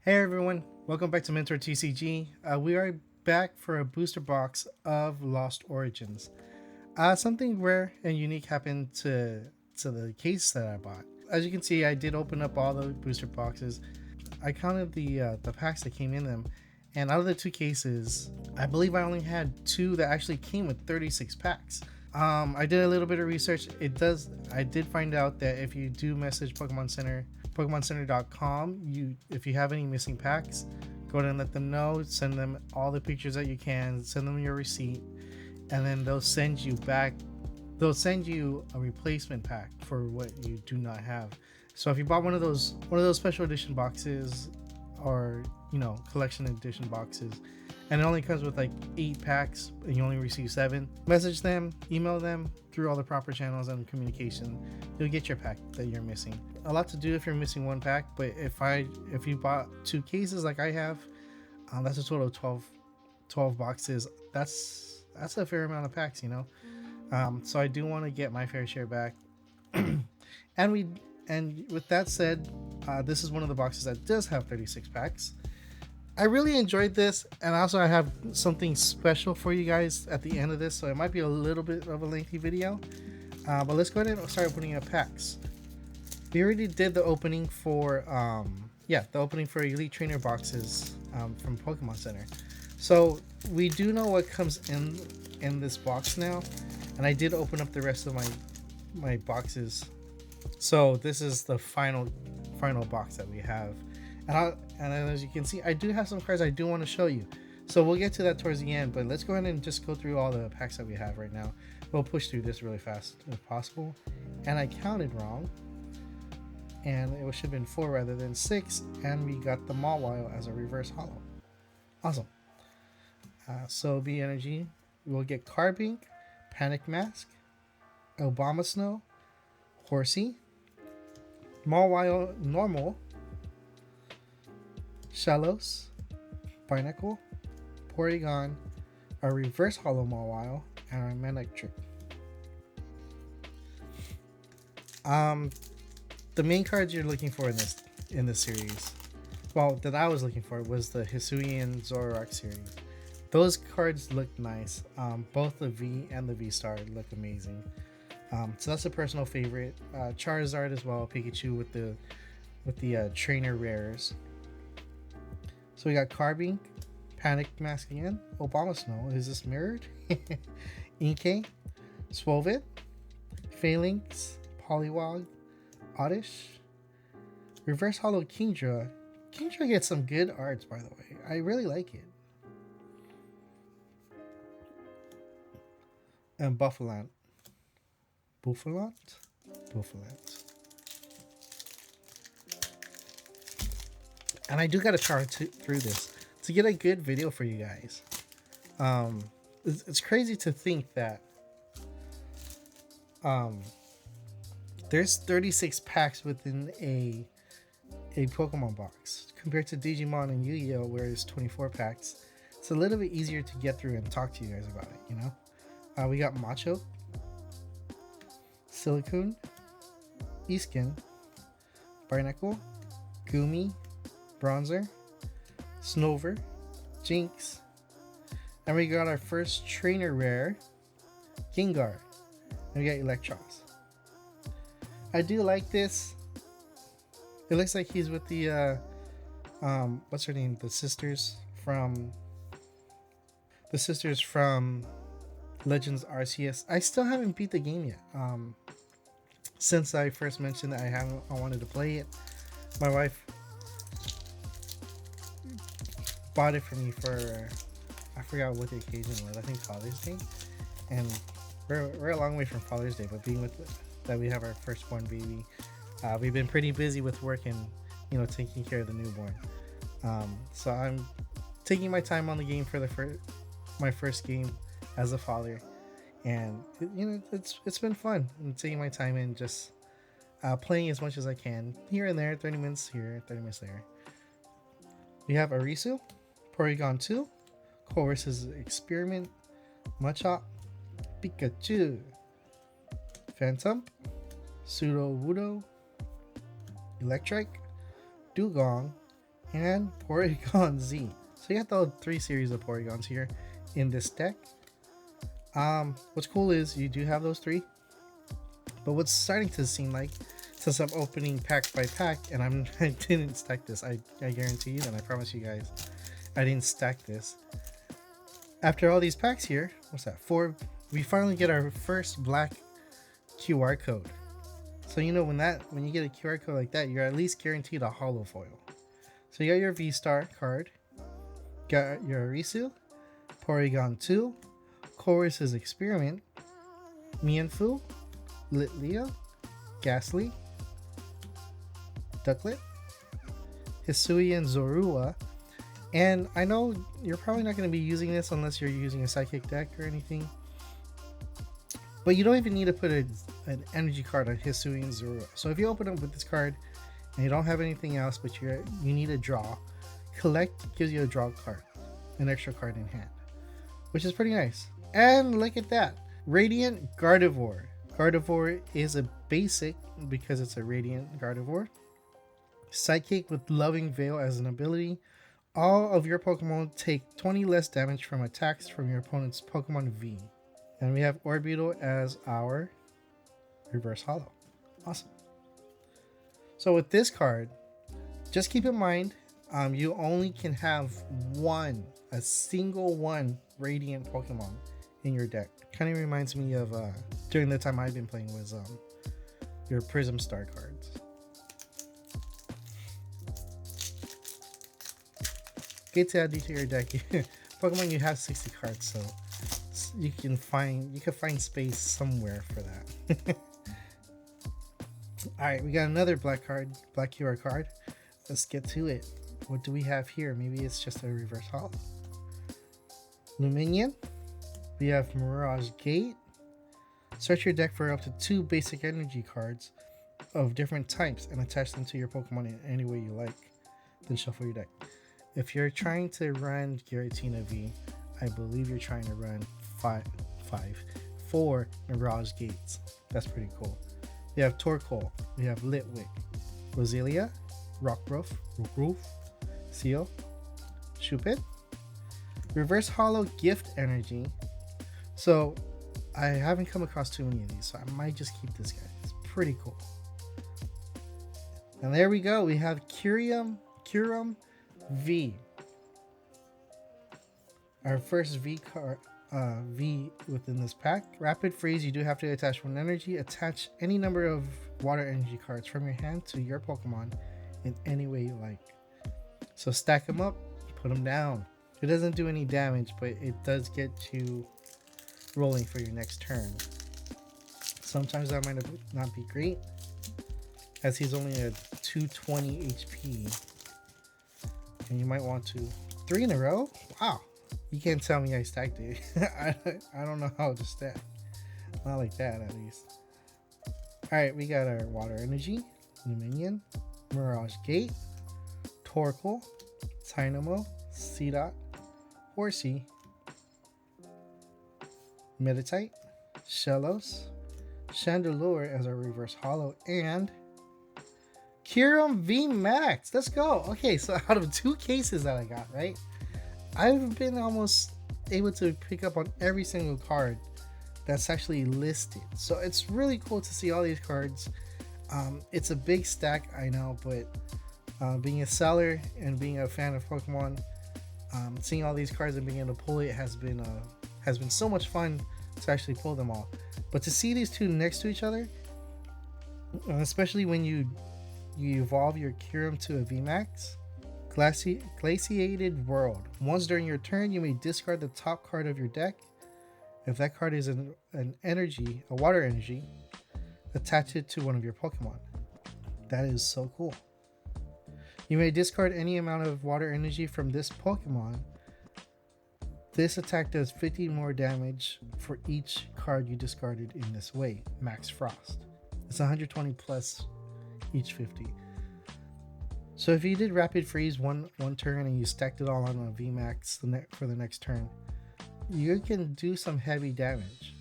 Hey everyone, welcome back to MentorTCG. We are back for a booster box of Lost Origins. Something rare and unique happened to the case that I bought. As you can see, I did open up all the booster boxes. I counted the packs that came in them, and out of the two cases, I believe I only had two that actually came with 36 packs. I did a little bit of research. I did find out that if you do message Pokemon Center, pokemoncenter.com, if you have any missing packs, go ahead and let them know. Send them all the pictures that you can. Send them your receipt, and then they'll send you back. They'll send you a replacement pack for what you do not have. So if you bought one of those special edition boxes, or collection edition boxes, and it only comes with like 8 packs and you only receive 7, message them, email them through all the proper channels and communication. You'll get your pack that you're missing. A lot to do if you're missing one pack, but if you bought 2 cases like I have, that's a total of 12 boxes. That's a fair amount of packs, so I do want to get my fair share back. and with that said, this is one of the boxes that does have 36 packs. I really enjoyed this, and also I have something special for you guys at the end of this, so it might be a little bit of a lengthy video, but let's go ahead and start opening up packs. We already did the opening for Elite Trainer boxes from Pokemon Center, so we do know what comes in this box now, and I did open up the rest of my boxes. So this is the final box that we have. And as you can see, I do have some cards I do want to show you. So we'll get to that towards the end, but let's go ahead and just go through all the packs that we have right now. We'll push through this really fast if possible. And I counted wrong. And it should have been 4 rather than 6. And we got the Mawile as a reverse holo. Awesome. So B Energy, we'll get Carbink, Panic Mask, Obama Snow, Horsey, Mawile Normal, Shellos, Binacle, Porygon, a reverse holo Mawile, and a Manectric. The main cards you're looking for in this series, well, that I was looking for, was the Hisuian Zoroark series. Those cards look nice. Both the V and the V-Star look amazing. So that's a personal favorite. Charizard as well, Pikachu with the trainer rares. So we got Carbink, Panic Mask again, Obama Snow, is this mirrored? Inkay, Swovit, Phalanx, Poliwag, Oddish, Reverse Holo Kingdra. Kingdra gets some good arts, by the way. I really like it. And Buffalant. Buffalant? And I do gotta try through this to get a good video for you guys. It's crazy to think that there's 36 packs within a Pokemon box compared to Digimon and Yu-Gi-Oh, where it's 24 packs. It's a little bit easier to get through and talk to you guys about it. We got Macho, Silicune, Eskin, Binacle, Gumi, Bronzer, Snover, Jinx, and we got our first trainer rare, Gengar, and we got Electros. I do like this. It looks like he's with the what's her name? The sisters from Legends Arceus. I still haven't beat the game yet. Since I first mentioned that I wanted to play it, my wife bought it for me for, I forgot what the occasion was. I think Father's Day, and we're a long way from Father's Day, but being that we have our firstborn baby, we've been pretty busy with work and taking care of the newborn. So I'm taking my time on the game for my first game as a father, and it's been fun. I'm taking my time and just playing as much as I can here and there, 30 minutes here, 30 minutes there. We have Arisu, Porygon 2, Colress's Experiment, Machop, Pikachu, Phantom, Sudowoodo, Electric, Dugong, and Porygon Z. So you got the 3 series of Porygons here in this deck. What's cool is you do have those 3, but what's starting to seem like, since I'm opening pack by pack, and I didn't stack this, I guarantee you, and I promise you guys, I didn't stack this. After all these packs here, what's that, 4, we finally get our first black QR code. So you know when you get a QR code like that, you're at least guaranteed a holo foil. So you got your V-Star card, got your Arisu, Porygon 2, Chorus's Experiment, Mienfoo, Litleo, Ghastly, Ducklet, Hisuian Zorua, and I know you're probably not going to be using this unless you're using a psychic deck or anything, but you don't even need to put an energy card on Hisuian Zorua. So if you open up with this card and you don't have anything else, but you need a draw, collect gives you a draw card, an extra card in hand, which is pretty nice. And look at that, Radiant Gardevoir. Gardevoir is a basic because it's a Radiant Gardevoir. Psychic with Loving Veil as an ability. All of your Pokemon take 20 less damage from attacks from your opponent's Pokemon V. And we have Orbeetle as our reverse holo. Awesome. So with this card, just keep in mind, you only can have a single one Radiant Pokemon in your deck. Kind of reminds me of during the time I've been playing with your Prism Star cards. Get to add to your deck. Pokemon, you have 60 cards, so you can find space somewhere for that. All right, we got another black QR card. Let's get to it. What do we have here? Maybe it's just a reverse holo. Luminion. We have Mirage Gate. Search your deck for up to 2 basic energy cards of different types and attach them to your Pokemon in any way you like. Then shuffle your deck. If you're trying to run Giratina V, I believe you're trying to run 4 Mirage Gates. That's pretty cool. We have Torkoal. We have Litwick, Roselia, Rockruff, Seal, Shuppet, Reverse Holo Gift Energy. So I haven't come across too many of these, so I might just keep this guy. It's pretty cool. And there we go. We have Kyurem V. Our first V card, V within this pack. Rapid Freeze, you do have to attach 1 energy. Attach any number of water energy cards from your hand to your Pokemon in any way you like. So stack them up, put them down. It doesn't do any damage, but it does get you rolling for your next turn. Sometimes that might not be great, as he's only at 220 HP. And you might want to 3 in a row. Wow, you can't tell me I stacked it. I don't know how to stack, not like that at least. All right, we got our water energy, Luminion, Mirage Gate, Torkoal, Tynamo, Seedot, Horsey, Meditite, Shellos, Chandelure as our reverse holo, and Kyurem V Max. Let's go. Okay, so out of 2 cases that I got, right, I've been almost able to pick up on every single card that's actually listed. So it's really cool to see all these cards. It's a big stack, I know, but being a seller and being a fan of Pokemon, seeing all these cards and being able to pull it has been so much fun to actually pull them all. But to see these 2 next to each other, especially when you evolve your Kyurem to a VMAX. Glaciated World. Once during your turn, you may discard the top card of your deck. If that card is an energy, a water energy, attach it to one of your Pokemon. That is so cool. You may discard any amount of water energy from this Pokemon. This attack does 50 more damage for each card you discarded in this way. Max Frost. It's 120 plus each 50. So if you did Rapid Freeze one turn and you stacked it all on a VMAX for the next turn, you can do some heavy damage.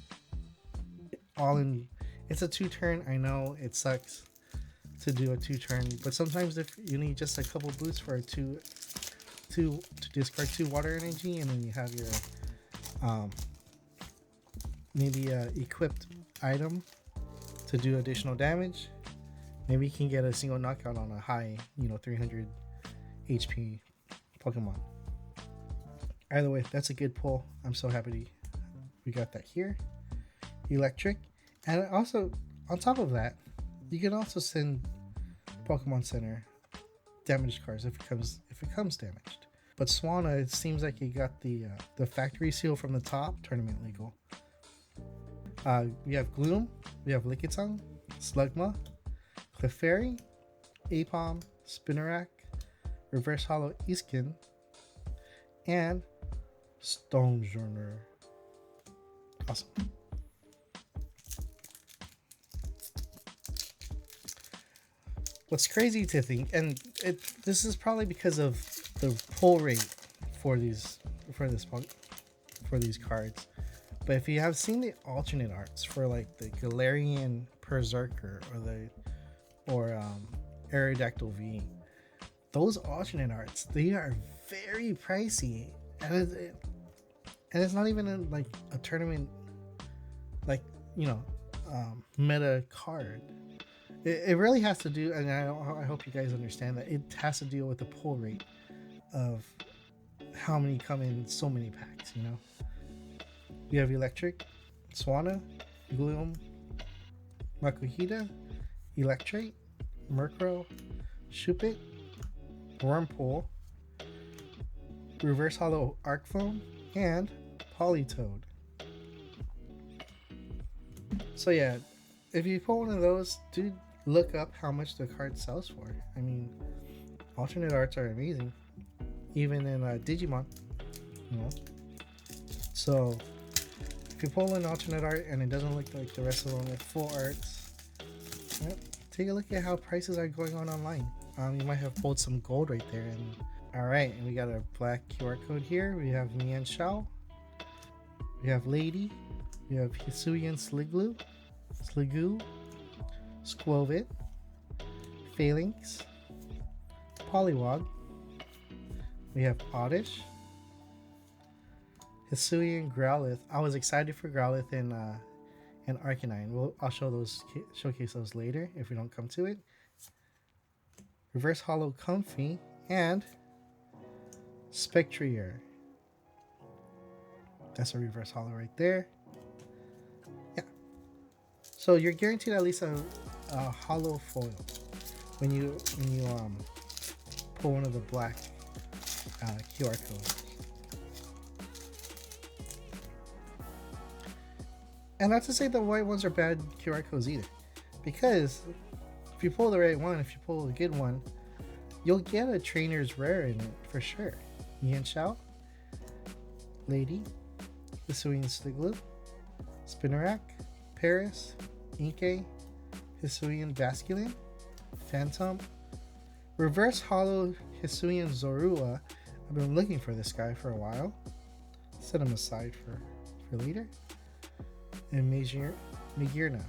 All in, it's a 2 turn. I know it sucks. to do a 2-turn, but sometimes if you need just a couple boosts for a two to discard 2 water energy, and then you have your maybe a equipped item to do additional damage, maybe you can get a single knockout on a high 300 HP Pokemon. Either way, that's a good pull. I'm so happy we got that here. Electric, and also on top of that, you can also send Pokemon Center damaged cards if it comes damaged. But Swanna, it seems like you got the factory seal from the top, tournament legal. We have Gloom, we have Lickitung, Slugma, Clefairy, Apom, Spinarak, Reverse Hollow Iskin, and Stonejourner. Awesome. What's crazy to think, and this is probably because of the pull rate for these cards, but if you have seen the alternate arts for like the Galarian Berserker or Aerodactyl V, those alternate arts, they are very pricey, and it's not even like a tournament meta card. It really has to do, and I hope you guys understand that it has to deal with the pull rate of how many come in so many packs. We have Electric, Swanna, Gloom, Makuhita, Electrate, Murkrow, Shuppet, Wurmple, Reverse Hollow Arc Foam, and Politoed. So yeah, if you pull one of those, dude, look up how much the card sells for. I mean, alternate arts are amazing, even in Digimon. So if you pull an alternate art and it doesn't look like the rest of them with full arts, take a look at how prices are going on online. You might have pulled some gold right there. And alright, and we got a black QR code here. We have Mian Shao, we have Lady, we have Hisuian Sliggoo, Squovit, Phalanx, Poliwag, we have Oddish, Hisuian Growlithe. I was excited for Growlithe and Arcanine. I'll showcase those later if we don't come to it. Reverse Hollow Comfy and Spectrier. That's a reverse hollow right there. Yeah. So you're guaranteed at least a hollow foil when you pull one of the black QR codes. And not to say the white ones are bad QR codes either, because if you pull the right one, if you pull a good one, you'll get a trainer's rare in it for sure. Mian Shao, Lady, Hisuian Sliggoo, Spinarak, Paris, Inkay, Hisuian Basculin, Phantom, Reverse Hollow Hisuian Zorua. I've been looking for this guy for a while. Set him aside for later. And Magearna.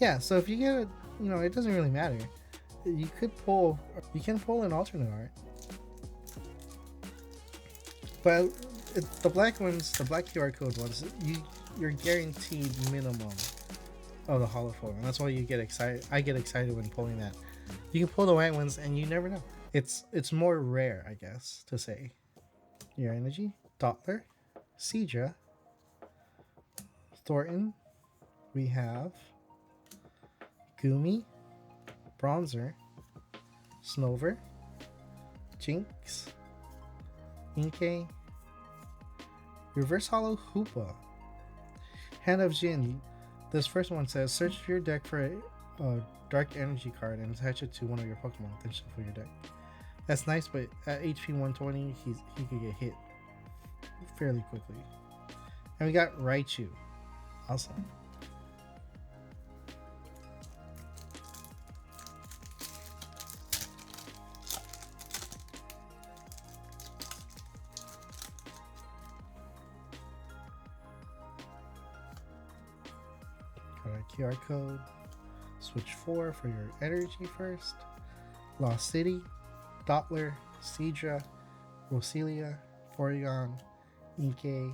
Yeah, so if you get it, it doesn't really matter. You can pull an alternate art. But the black ones, the black QR code ones, you're guaranteed minimum of the hollow foil, and that's why you get excited. I get excited when pulling that. You can pull the white ones, and you never know. It's more rare, I guess, to say. Your Energy, Dottler, Seadra, Thornton. We have Goomy, Bronzer, Snover, Jinx, Inkay, Reverse Hollow Hoopa, Hand of Jin. This first one says, search your deck for a Dark Energy card and attach it to one of your Pokemon, then shuffle your deck. That's nice, but at HP 120, he could get hit fairly quickly. And we got Raichu. Awesome. Got a QR code. Switch 4 for your energy first. Lost City, Dottler, Seadra, Roselia, Porygon, Inkay,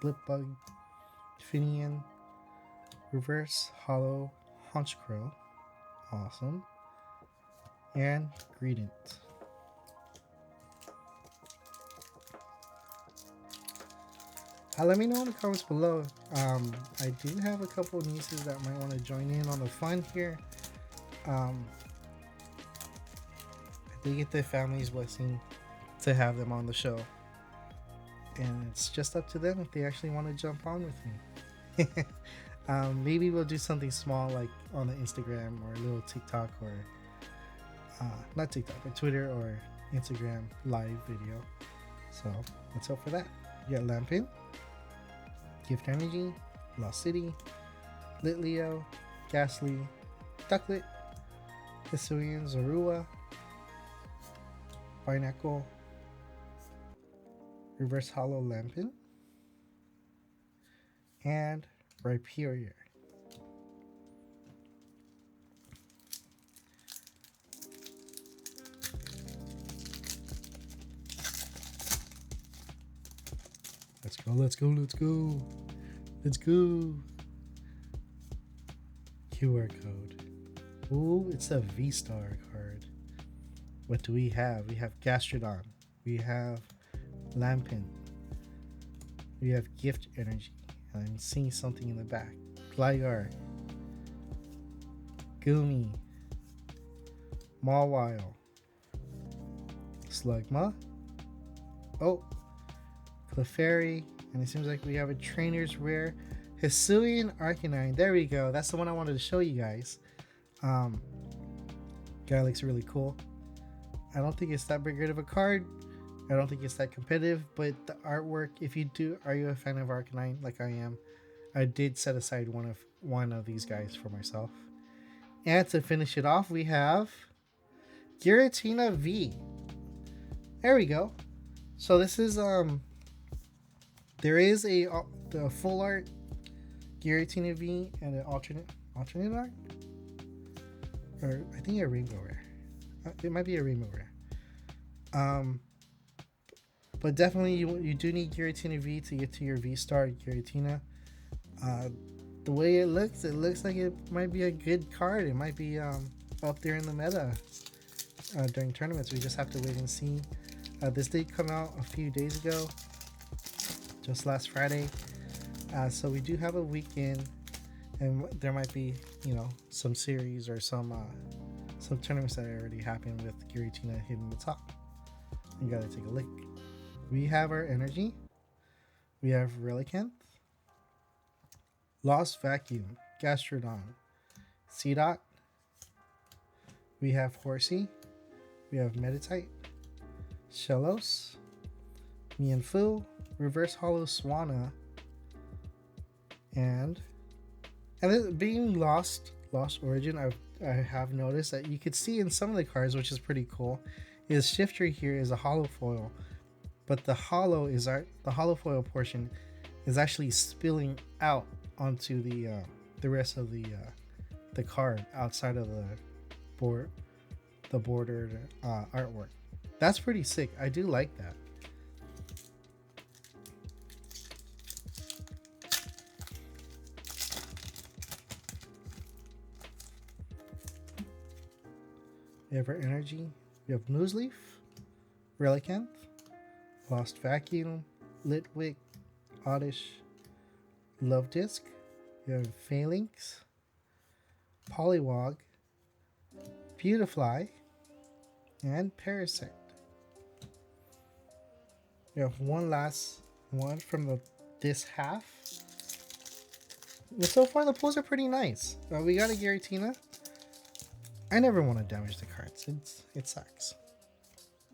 Blipbug, Finian, Reverse Hollow Honchkrow, awesome, and Greedent. Let me know in the comments below. I do have a couple of nieces that might want to join in on the fun here. They get their family's blessing to have them on the show, and it's just up to them if they actually want to jump on with me. Maybe we'll do something small like on the Instagram or a little TikTok or not TikTok but Twitter or Instagram live video. So let's hope for that. You got Lampin, Gift Energy, Lost City, Litleo, Ghastly, Ducklet, Hisuian, Zorua, Pineapple, Reverse Hollow Lampin, and Rhyperior. Let's go, let's go, let's go. Let's go. QR code. Ooh, it's a V-Star card. What do we have? We have Gastrodon. We have Lampin. We have Gift Energy. I'm seeing something in the back. Gligar. Goomy. Mawile. Slugma. Oh. Clefairy. And it seems like we have a Trainer's Rare. Hisuian Arcanine. There we go. That's the one I wanted to show you guys. Guy looks really cool. I don't think it's that big of a card. I don't think it's that competitive, but the artwork, if you do, are you a fan of Arcanine like I am? I did set aside one of these guys for myself. And to finish it off, we have Giratina V. There we go. So this is there is the full art Giratina V and an alternate art, or I think a rainbow rare. It might be a rainbow rare. But definitely you do need Giratina V to get to your V-Star Giratina. The way it looks like it might be a good card. It might be up there in the meta during tournaments. We just have to wait and see. This did come out a few days ago, just last Friday. So we do have a weekend, and there might be, some series or some tournaments that already happened with Giratina hitting the top. You gotta take a look. We have our energy. We have Relicanth, Lost Vacuum, Gastrodon, Seedot. We have Horsey. We have Meditite, Shellos, Mienfoo, Reverse Hollow Swanna, and this being Lost Origin, I have noticed that you could see in some of the cards, which is pretty cool, is Shifter here is a hollow foil, but the hollow foil portion is actually spilling out onto the rest of the card outside of the bordered artwork. That's pretty sick. I do like that. We have our energy. We have Nuzleaf, Relicanth, Lost Vacuum, Litwick, Oddish, Love Disc. We have Phalanx, Poliwag, Beautifly, and Parasect. We have one last one from this half. But so far the pulls are pretty nice. We got a Giratina. I never want to damage the cards. It sucks.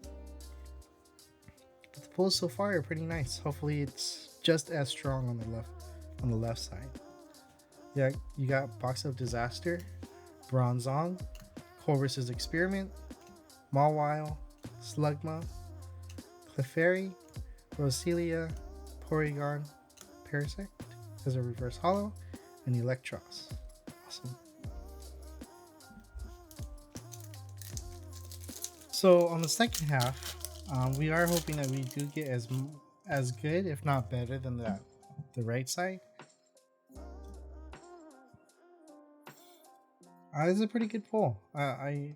But the pulls so far are pretty nice. Hopefully it's just as strong on the left side. Yeah, you got Box of Disaster, Bronzong, Corvus's Experiment, Mawile, Slugma, Clefairy, Roselia, Porygon, Parasect as a reverse hollow, and Electros. Awesome. So on the second half, we are hoping that we do get as good, if not better, than the right side. It's a pretty good pull. I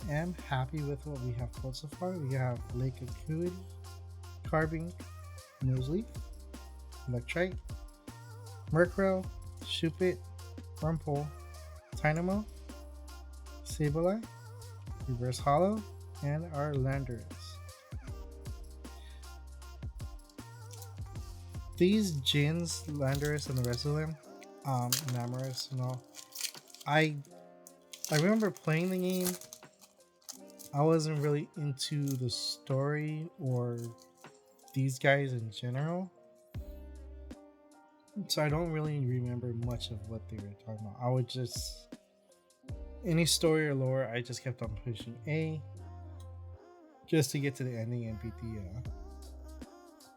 am happy with what we have pulled so far. We have Lake Acuity, Carbink, Noseleaf, Electrite, Murkrow, Shuppet, Wurmple, Tynamo, Sableye, Reverse Hollow, and our Landorus. These Jins, Landorus, and the rest of them, Namarus and all, I remember playing the game. I wasn't really into the story or these guys in general, so I don't really remember much of what they were talking about. I would just, any story or lore, I just kept on pushing A just to get to the ending and beat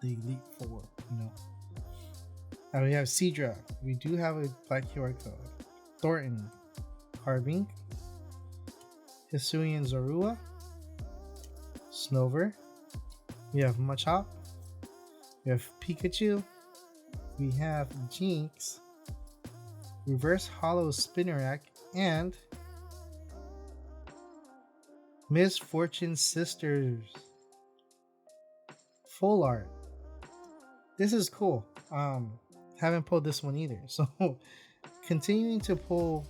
the Elite Four, you know. Now we have Seadra. We do have a black QR code. Thornton, Carbink, Hisuian Zorua, Snover. We have Machop. We have Pikachu. We have Jinx, Reverse Hollow Spinnerack, and Misfortune Sisters. Full art. This is cool. Haven't pulled this one either. So continuing to pull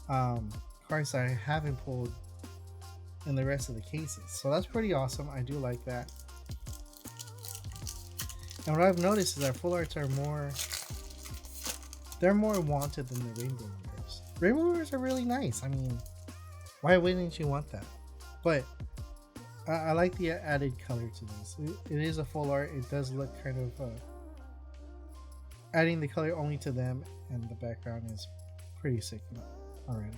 cards that I haven't pulled in the rest of the cases. So that's pretty awesome. I do like that. And what I've noticed is that full arts are they're more wanted than the Rainbow Rares. Rainbow Rares are really nice. I mean, why wouldn't you want that? But I like the added color to this. It is a full art. It does look kind of adding the color only to them, and the background is pretty sick already.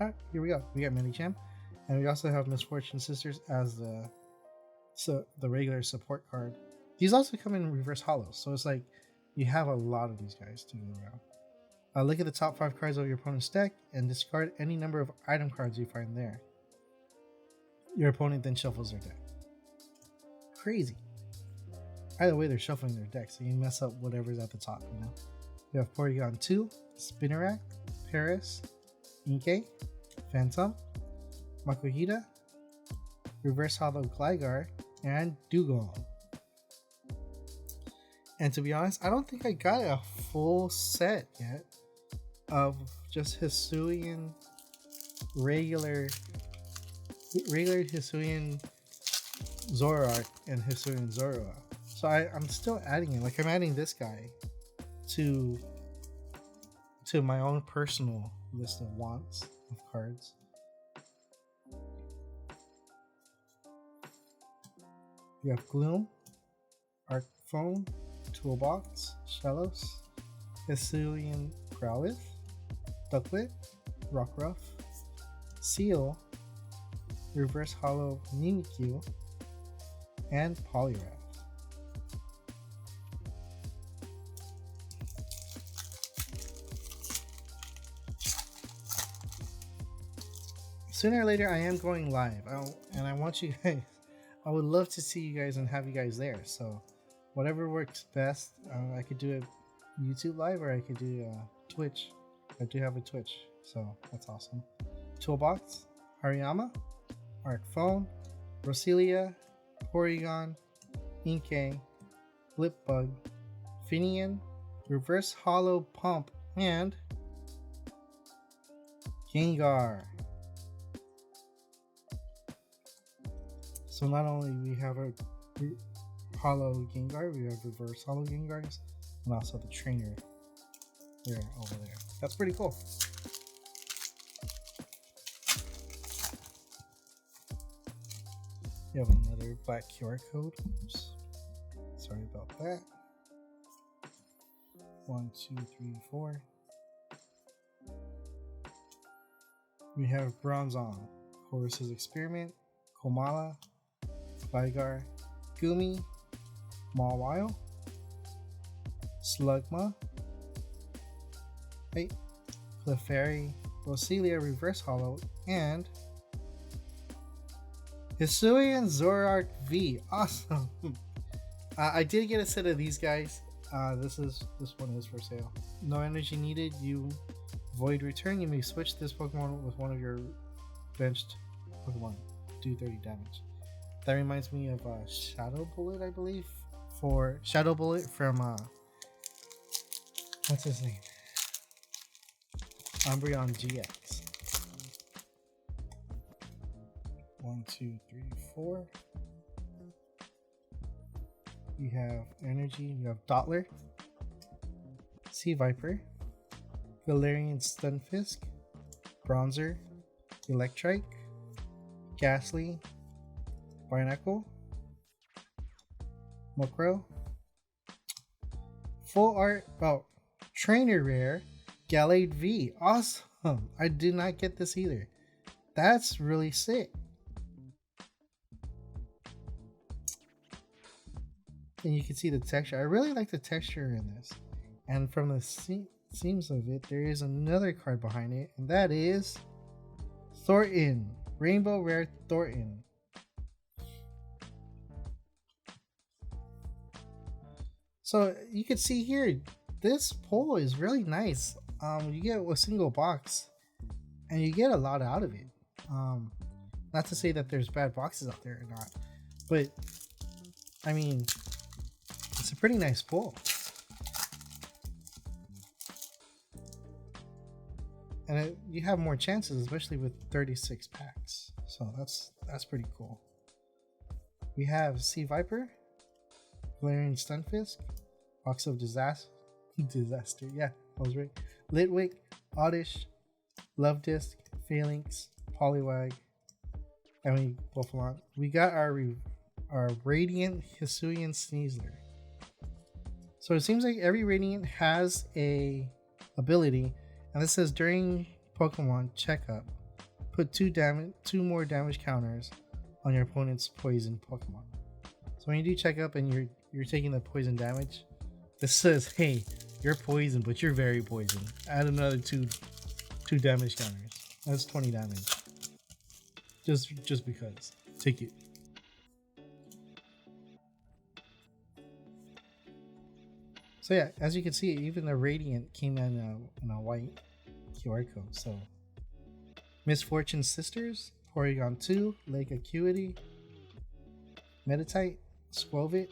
Alright, here we go. We got Medicham, and we also have Misfortune Sisters as the regular support card. These also come in reverse hollows, so it's like you have a lot of these guys to go around. Look at the top 5 cards of your opponent's deck and discard any number of item cards you find there. Your opponent then shuffles their deck. Crazy. Either way, they're shuffling their deck, so you mess up whatever's at the top, you know. We have Porygon 2, Spinnerack, Paris, Inkay, Phantom, Makuhita, Reverse Hollow Gligar, and Dugong. And to be honest, I don't think I got a full set yet of just Hisuian regular Hisuian Zoroark and Hisuian Zorua. So I'm still adding it. Like, I'm adding this guy to my own personal list of wants of cards. We have Gloom, Arcphone, Toolbox, Shellos, Hisuian Growlithe, Ducklet, Rockruff, Seal, Reverse Hollow Mimikyu, and Poliwrath. Sooner or later, I am going live, and I want you guys. I would love to see you guys and have you guys there. So, whatever works best. I could do a YouTube live, or I could do Twitch. I do have a Twitch, so that's awesome. Toolbox, Hariyama, Arcphone, Roselia, Porygon, Inkay, Blipbug, Finian, Reverse Hollow Pump, and Gengar. So not only we have a Hollow Gengar, we have Reverse Hollow Gengars, and also the trainer there over there. That's pretty cool. You have another black QR code. Oops. Sorry about that. 1, 2, 3, 4. We have Bronzong, Horus's Experiment, Komala, Gligar, Gumi, Mawile, Slugma, Clefairy, Roselia Reverse Hollow, and Hisuian Zoroark V. Awesome. I did get a set of these guys. This one is for sale. No energy needed. You void return. You may switch this Pokemon with one of your benched Pokemon. Do 30 damage. That reminds me of Shadow Bullet, I believe. For Shadow Bullet from what's his name? Umbreon GX. 1, 2, 3, 4. We have Energy. We have Dottler, Sea Viper, Galarian Stunfisk, Bronzer, Electrike, Ghastly, Barnacle, Mokro, Full Art. Oh, Trainer Rare, Gallade V. Awesome. I did not get this either. That's really sick. And you can see the texture. I really like the texture in this. And from the seams of it, there is another card behind it, and that is Thornton, Rainbow Rare Thornton. So you can see here, this pull is really nice. You get a single box, and you get a lot out of it. Not to say that there's bad boxes out there or not, but I mean, it's a pretty nice pull. And you have more chances, especially with 36 packs. So that's pretty cool. We have Sea Viper, Galarian Stunfisk, Box of Disaster, yeah, I was right. Litwick, Oddish, Love Disc, Phalanx, Poliwag, and we Buffalon. We got our Radiant Hisuian Sneasler. So it seems like every Radiant has a ability, and this says during Pokemon checkup, put 2 more damage counters on your opponent's poison Pokemon. So when you do checkup and you're taking the poison damage, this says, hey, you're poison, but you're very poison. Add another two damage counters. That's 20 damage. Just because. Take it. So yeah, as you can see, even the Radiant came in a white QR code. So Misfortune Sisters, Porygon 2, Lake Acuity, Meditite, Squovit,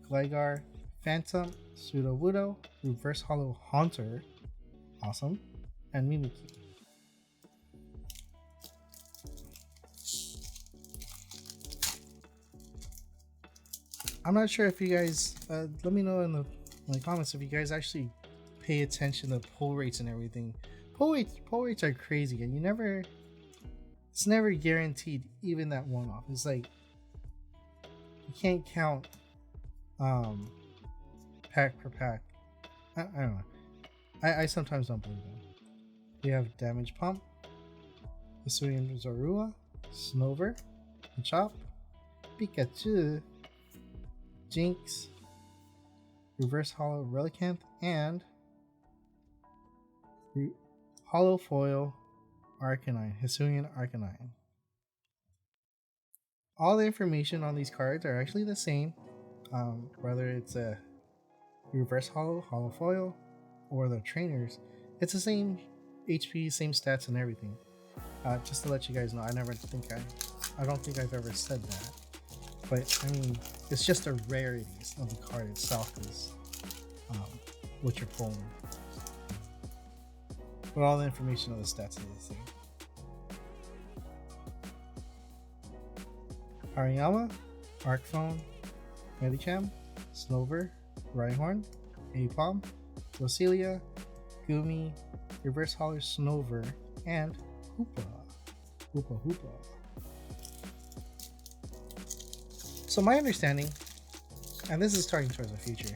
Gligar, Phantom, Sudowoodo, Reverse Hollow Haunter, awesome, and Mimikyu. I'm not sure if you guys, let me know in the comments if you guys actually pay attention to pull rates and everything. Pull rates are crazy, and it's never guaranteed, even that one off. It's like you can't count pack per pack. I don't know. I sometimes don't believe them. We have Damage Pump, Hisuian Zorua, Snover, Machop, Pikachu, Jinx, Reverse Hollow Relicanth, and Hollow Foil Arcanine, Hisuian Arcanine. All the information on these cards are actually the same, whether it's a Reverse Hollow, Hollow Foil, or the trainers. It's the same HP, same stats, and everything. Just to let you guys know, I don't think I've ever said that. But I mean, it's just the rarities of the card itself is what you're pulling. But all the information of the stats is the same. Hariyama, Arcphone, Medicham, Snover, Rhyhorn, Aipom, Roselia, Gumi, Reverse Holler Snover, and Hoopa. So my understanding, and this is talking towards the future,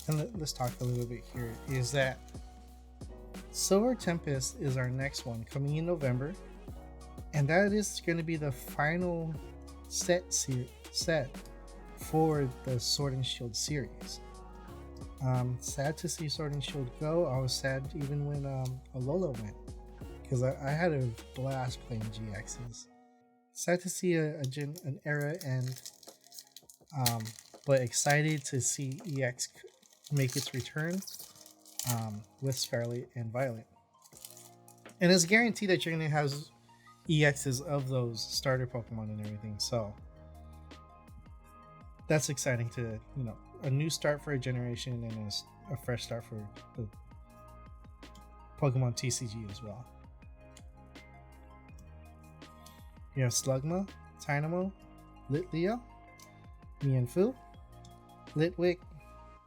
and let's talk a little bit here, is that Silver Tempest is our next one coming in November, and that is going to be the final set for the Sword and Shield series. Sad to see Sword and Shield go. I was sad even when Alola went, because I had a blast playing GXs. Sad to see an era end, but excited to see EX make its return with Scarlet and Violet. And it's guaranteed that you're going to have EXs of those starter Pokemon and everything. So that's exciting to, a new start for a generation and a fresh start for the Pokemon TCG as well. You have Slugma, Tynamo, Litleo, Mienfoo, Litwick,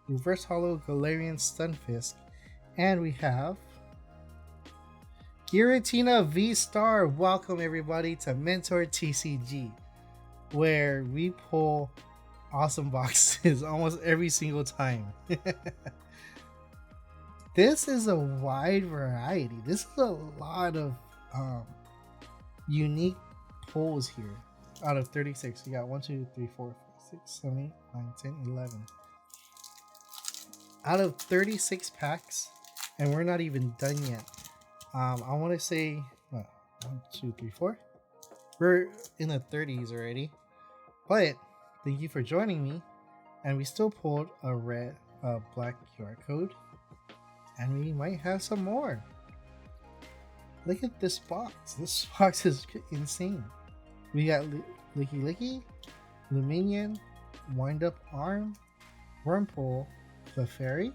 Reverse Hollow Galarian Stunfisk, and we have Giratina V-Star. Welcome everybody to MentorTCG, where we pull awesome boxes almost every single time. This is a wide variety. This is a lot of unique pulls here. Out of 36, you got 1, 2, 3, 4, 5, 6, 7, 8, 9, 10, 11. Out of 36 packs, and we're not even done yet. I want to say 1, 2, 3, 4. We're in the 30s already. But thank you for joining me. And we still pulled a black QR code. And we might have some more. Look at this box. This box is insane. We got Licky Licky, Luminion, Wind Up Arm, Wurmple, Clefairy,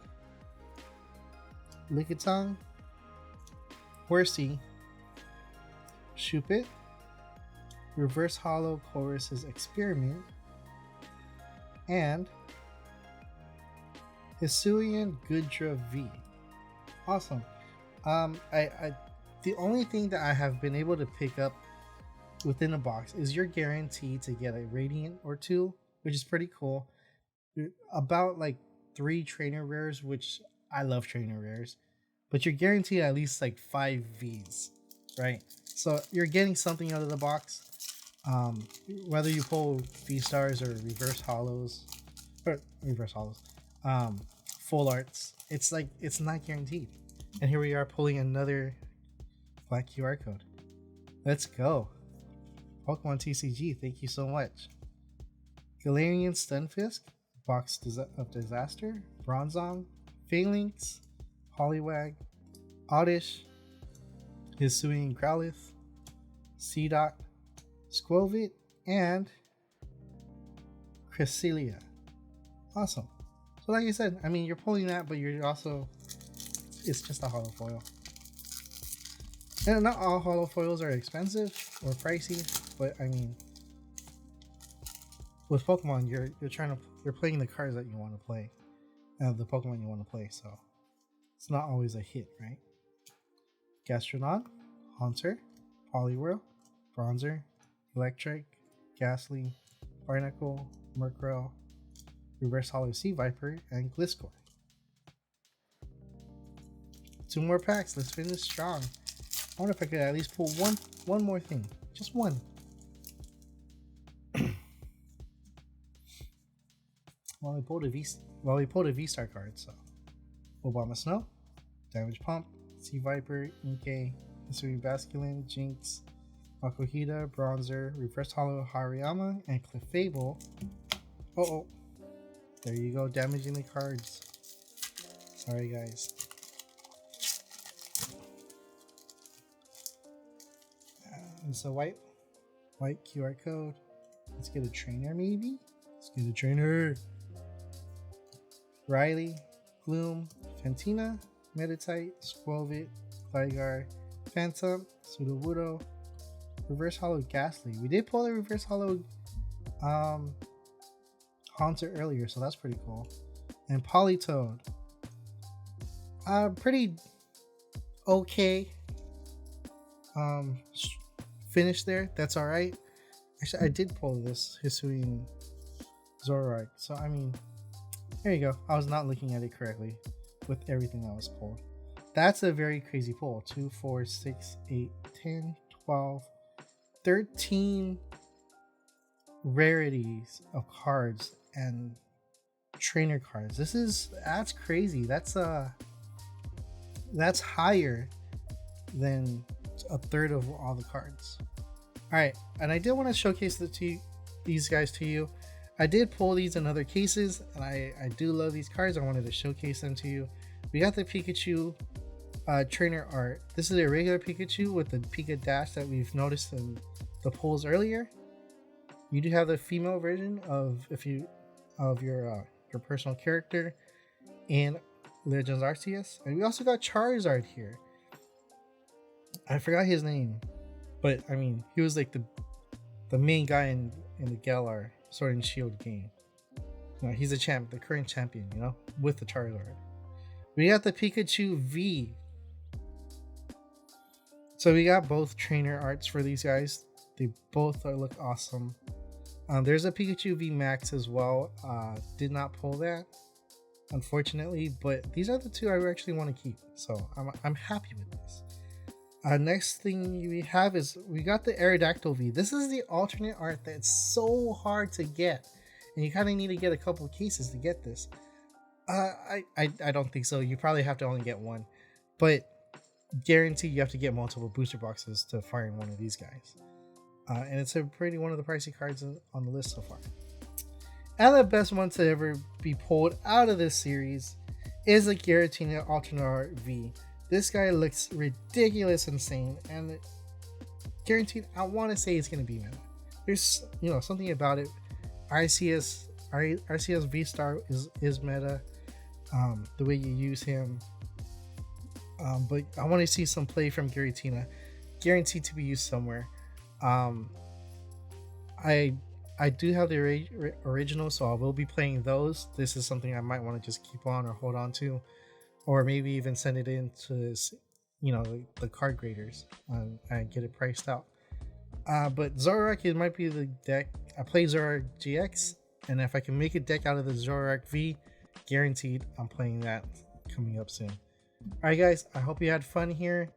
Lickitung, Horsey, Shuppet, Reverse Hollow Chorus's Experiment, and Hisuian Goodra V. Awesome. The only thing that I have been able to pick up within a box is you're guaranteed to get a Radiant or 2, which is pretty cool. About like 3 trainer rares, which I love trainer rares, but you're guaranteed at least like 5 Vs, right? So you're getting something out of the box. Whether you pull V-Stars or reverse hollows, full arts, it's not guaranteed. And here we are pulling another black QR code. Let's go. Pokemon TCG, thank you so much. Galarian Stunfisk, Box of Disaster, Bronzong, Phalanx, Poliwag, Oddish, Hisuian Growlithe, Seedot, Squovit, and Cresselia. Awesome. So like I said, I mean, you're pulling that, but you're also, it's just a holo foil. And not all holo foils are expensive or pricey, but I mean, with Pokemon, you're playing the cards that you want to play, and the Pokemon you want to play, so it's not always a hit, right? Gastronaut, Haunter, Poliwhirl, Bronzer, Electric, Ghastly, Barnacle, Murkrow, Reverse Hollow Sea Viper, and Gliscor. 2 more packs. Let's finish strong. I wonder if I could at least pull one more thing. Just one. Well, we pulled a V-Star card, so Obama Snow, Damage Pump, Sea Viper, Inkay, Hisuian Basculin, Jinx, Makuhita, Bronzer, Reverse Hollow Hariyama, and Clefable. Oh, there you go, damaging the cards. Sorry, guys. It's a white QR code. Let's get a trainer, maybe. Let's get a trainer. Riley, Gloom, Fantina, Meditite, Squovit, Gligar, Phantom, Sudowoodo, Reverse Hollow Ghastly. We did pull the Reverse Hollow Haunter earlier, so that's pretty cool. And Politoed. Pretty okay finish there. That's alright. Actually, I did pull this Hisuian Zoroark, so I mean, there you go. I was not looking at it correctly with everything that was pulled. That's a very crazy pull. 2, 4, 6, 8, 10, 12, 13 rarities of cards and trainer cards. That's crazy. That's higher than a third of all the cards. All right, and I did want to showcase these guys to you. I did pull these in other cases, and I do love these cards. I wanted to showcase them to you. We got the Pikachu trainer art. This is a regular Pikachu with the Pika dash that we've noticed in the pulls earlier. You do have the female version of your personal character in Legends Arceus, and we also got Charizard here. I forgot his name, but I mean he was like the main guy in the Galar Sword and Shield game. No, he's the current champion, you know, with the Charizard. We got the Pikachu V. So we got both trainer arts for these guys. They both look awesome. There's a Pikachu V Max as well. Did not pull that, unfortunately, but these are the two I actually want to keep. So I'm happy with this. Next thing we have is we got the Aerodactyl V. This is the alternate art that's so hard to get, and you kind of need to get a couple of cases to get this. I don't think so. You probably have to only get one, but guarantee you have to get multiple booster boxes to find one of these guys. And it's one of the pricey cards on the list so far. And the best one to ever be pulled out of this series is the Giratina Alternate Art V. This guy looks ridiculous insane, and guaranteed I want to say it's going to be meta. There's something about it. Arceus V-Star is meta, the way you use him. But I want to see some play from Giratina, guaranteed to be used somewhere. I do have the original, so I will be playing those. This is something I might want to just keep on or hold on to, or maybe even send it in to the card graders and get it priced out. But Zoroark, it might be the deck. I play Zoroark GX, and if I can make a deck out of the Zoroark V, guaranteed I'm playing that coming up soon. Alright guys, I hope you had fun here.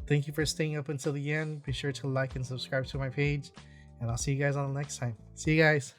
Thank you for staying up until the end. Be sure to like and subscribe to my page, and I'll see you guys on the next time. See you guys.